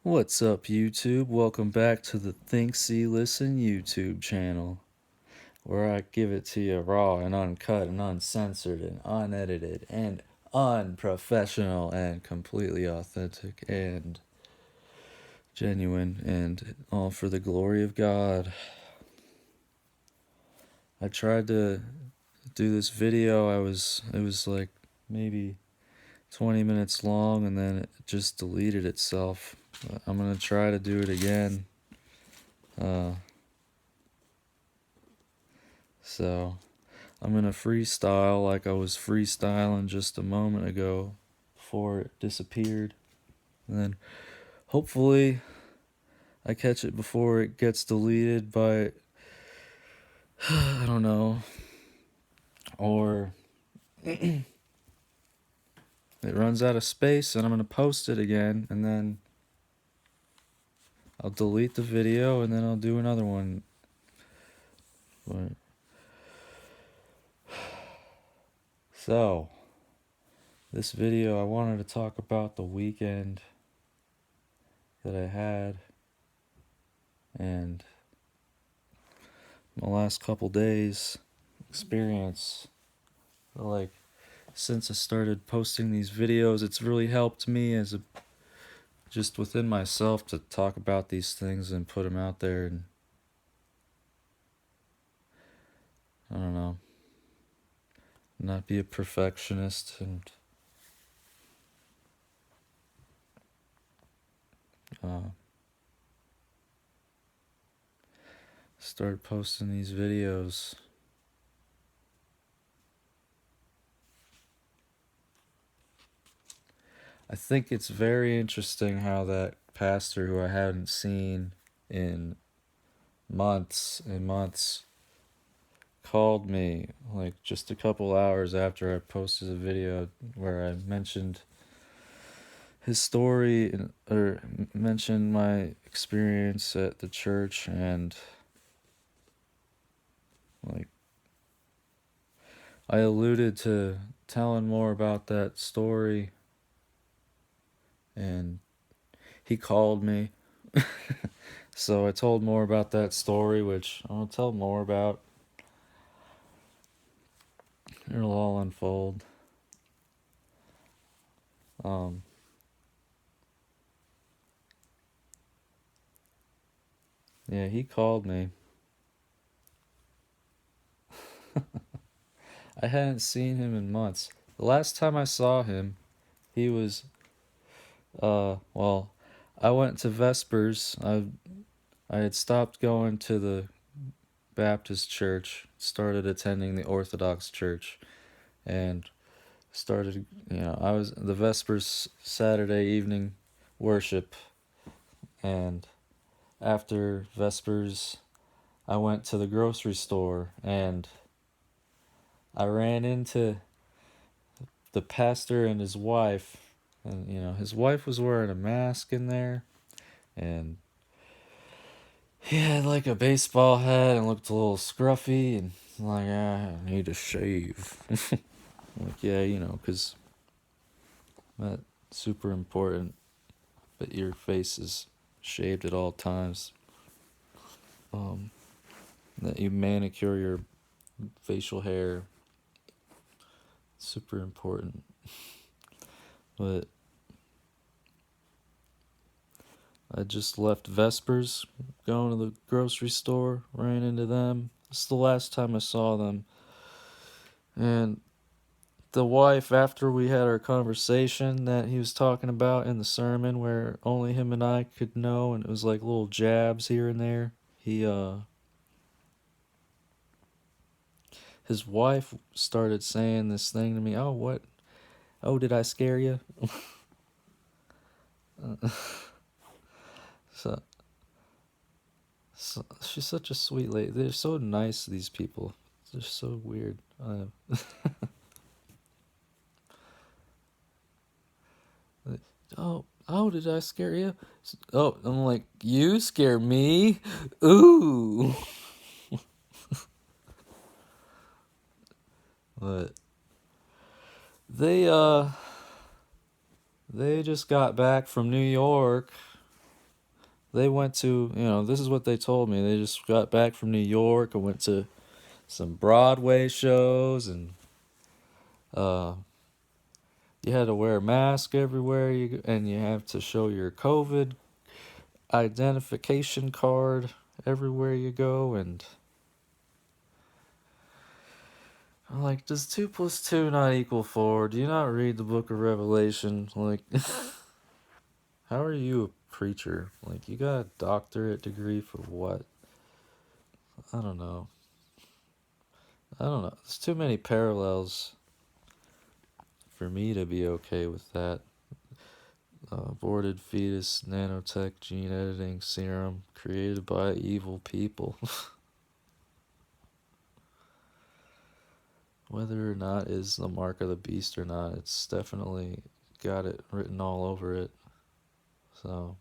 What's up, YouTube? Welcome back to the Think, See, Listen YouTube channel, where I give it to you raw and uncut and uncensored and unedited and unprofessional and completely authentic and genuine and all for the glory of God. I tried to do this video. It was like maybe 20 minutes long and then it just deleted itself. I'm gonna try to do it again. So I'm gonna freestyle like I was freestyling just a moment ago before it disappeared. And then hopefully I catch it before it gets deleted by, I don't know, or it runs out of space and I'm gonna post it again and then I'll delete the video and then I'll do another one. But, so, this video I wanted to talk about the weekend that I had and my last couple days experience. Like, since I started posting these videos, it's really helped me as a just within myself to talk about these things and put them out there, and I don't know, not be a perfectionist and uh, start posting these videos. I think it's very interesting how that pastor who I hadn't seen in months and months called me like just a couple hours after I posted a video where I mentioned his story or mentioned my experience at the church, and like I alluded to telling more about that story, and he called me. So I told more about that story, which I'll tell more about. It'll all unfold. Um, yeah, he called me. I hadn't seen him in months. The last time I saw him, he was, well, I went to Vespers. I had stopped going to the Baptist church, started attending the Orthodox church, and started, I was the Vespers Saturday evening worship, and after Vespers, I went to the grocery store and I ran into the pastor and his wife, and his wife was wearing a mask in there, and he had like a baseball hat and looked a little scruffy, and like, I need to shave. Like, yeah, 'cause that's super important that your face is shaved at all times. Um, that you manicure your facial hair. Super important. But I just left Vespers, going to the grocery store, ran into them. It's the last time I saw them. And the wife, after we had our conversation that he was talking about in the sermon where only him and I could know, and it was like little jabs here and there, his wife started saying this thing to me. Oh, what? Oh, did I scare you? so, so she's such a sweet lady. They're so nice, these people. They're so weird. Oh, did I scare you? Oh, I'm like, you scare me? Ooh. But they, they just got back from New York, they went to, this is what they told me. They just got back from New York and went to some Broadway shows, and uh, you had to wear a mask everywhere and you have to show your COVID identification card everywhere you go. And I'm like, does 2 plus 2 not equal 4? Do you not read the book of Revelation? Like, how are you a preacher? Like, you got a doctorate degree for what? I don't know. There's too many parallels for me to be okay with that. Aborted fetus, nanotech, gene editing, serum created by evil people. Whether or not is the mark of the beast or not, it's definitely got it written all over it. So,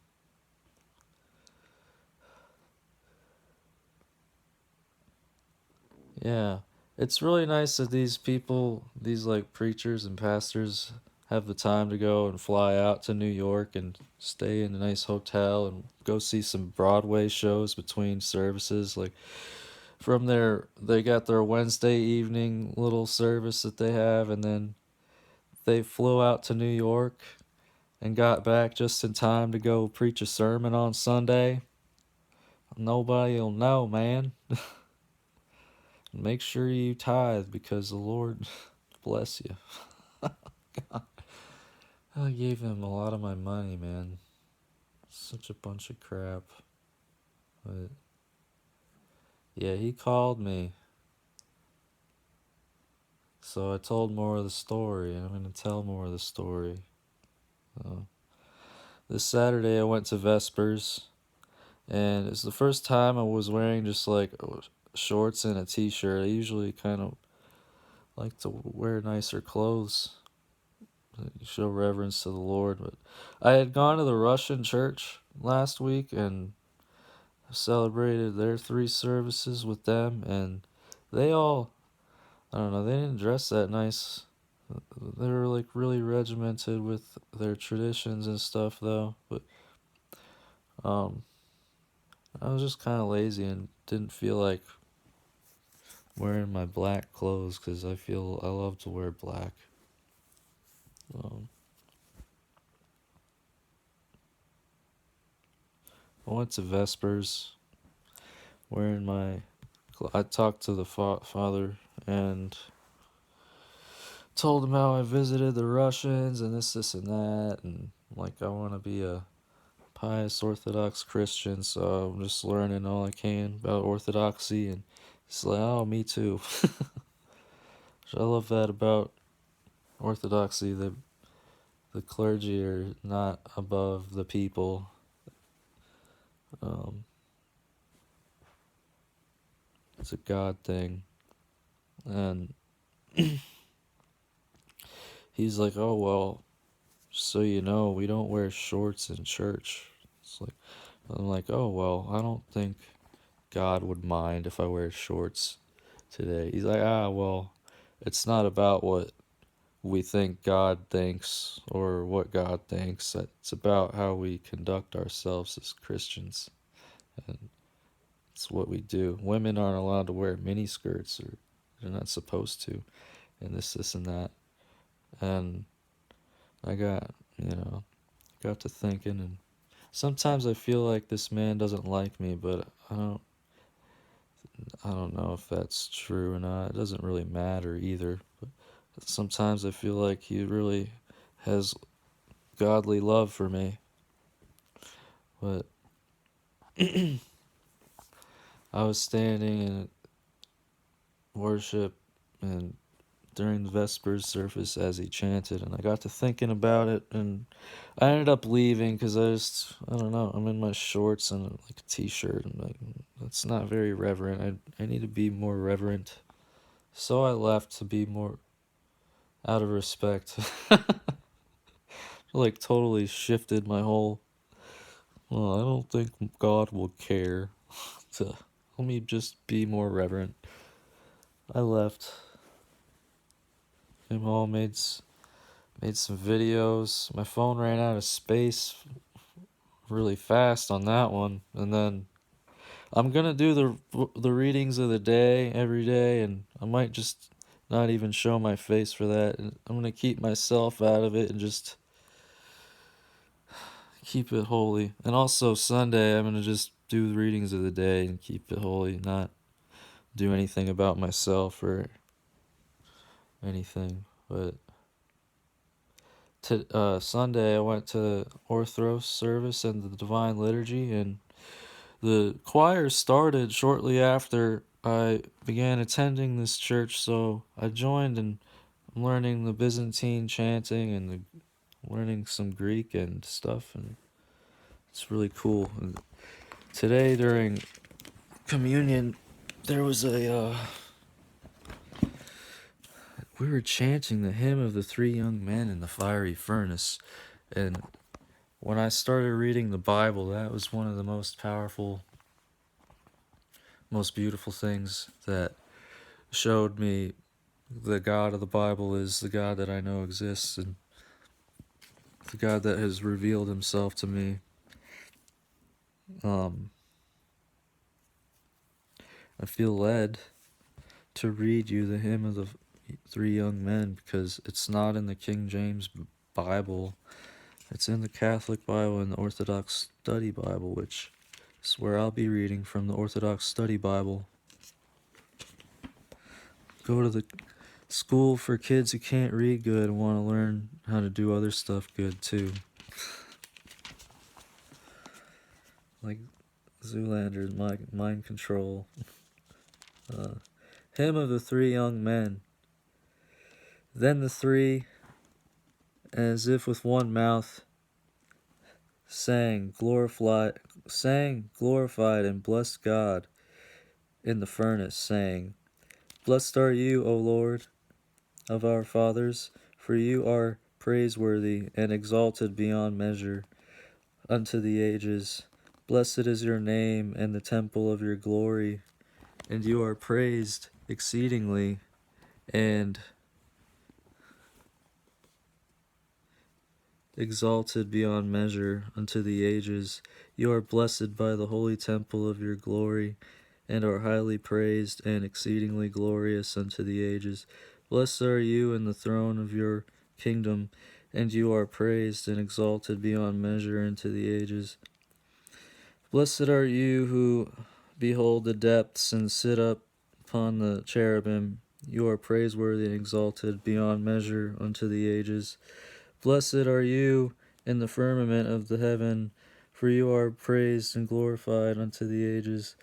yeah. It's really nice that these people, these like preachers and pastors, have the time to go and fly out to New York and stay in a nice hotel and go see some Broadway shows between services. Like, from there, they got their Wednesday evening little service that they have, and then they flew out to New York and got back just in time to go preach a sermon on Sunday. Nobody'll know, man. Make sure you tithe because the Lord bless you. I gave him a lot of my money, man. Such a bunch of crap. But yeah, he called me. So I told more of the story, and I'm going to tell more of the story. Uh, this Saturday I went to Vespers, and it's the first time I was wearing just like shorts and a t-shirt. I usually kind of like to wear nicer clothes, show reverence to the Lord. But I had gone to the Russian church last week and celebrated their 3 services with them, and they all, I don't know, they didn't dress that nice. They were like really regimented with their traditions and stuff, though. But um, I was just kind of lazy and didn't feel like wearing my black clothes because I love to wear black. Um, I went to Vespers wearing my. I talked to the father and told him how I visited the Russians and this, and that, and like I want to be a pious Orthodox Christian, so I'm just learning all I can about Orthodoxy, and he's like, oh, me too. I love that about Orthodoxy. The clergy are not above the people. Um, it's a God thing, and he's like, oh well, so you know, we don't wear shorts in church. It's like, I'm like, oh well, I don't think God would mind if I wear shorts today. He's like, ah, well, it's not about what we think God thinks or what God thinks. It's about how we conduct ourselves as Christians. And it's what we do. Women aren't allowed to wear mini skirts, or they're not supposed to, and this, and that. And I got to thinking, and sometimes I feel like this man doesn't like me, but I don't know if that's true or not. It doesn't really matter either. But sometimes I feel like he really has godly love for me. But I was standing in worship and during the Vespers service as he chanted, and I got to thinking about it, and I ended up leaving because I don't know, I'm in my shorts and like a t-shirt, and like, that's not very reverent. I need to be more reverent. So I left to be more out of respect. Like totally shifted my whole, well, I don't think God will care. To let me just be more reverent. I left. Him all made some videos. My phone ran out of space really fast on that one. And then I'm gonna do the readings of the day every day, and I might just not even show my face for that. And I'm gonna keep myself out of it and just keep it holy. And also Sunday, I'm gonna just do the readings of the day and keep it holy, not do anything about myself or anything. But Sunday, I went to Orthros service and the Divine Liturgy, and the choir started shortly after I began attending this church, so I joined and I'm learning the Byzantine chanting and learning some Greek and stuff, and it's really cool. And today during communion, there was we were chanting the hymn of the three young men in the fiery furnace, and when I started reading the Bible, that was one of the most powerful, most beautiful things that showed me the God of the Bible is the God that I know exists and the God that has revealed himself to me. I feel led to read you the hymn of the three young men because it's not in the King James Bible. It's in the Catholic Bible and the Orthodox Study Bible, which is where I'll be reading from the Orthodox Study Bible. Go to the school for kids who can't read good and want to learn how to do other stuff good too. Like Zoolander's mind control. Hymn of the Three Young Men. Then the three, as if with one mouth, sang, glorified, and blessed God in the furnace, saying, Blessed are you, O Lord, of our fathers, for you are praiseworthy and exalted beyond measure unto the ages. Blessed is your name and the temple of your glory, and you are praised exceedingly and exalted beyond measure unto the ages. You are blessed by the holy temple of your glory, and are highly praised and exceedingly glorious unto the ages. Blessed are you in the throne of your kingdom, and you are praised and exalted beyond measure into the ages. Blessed are you who behold the depths and sit up upon the cherubim. You are praiseworthy and exalted beyond measure unto the ages. Blessed are you in the firmament of the heaven, for you are praised and glorified unto the ages.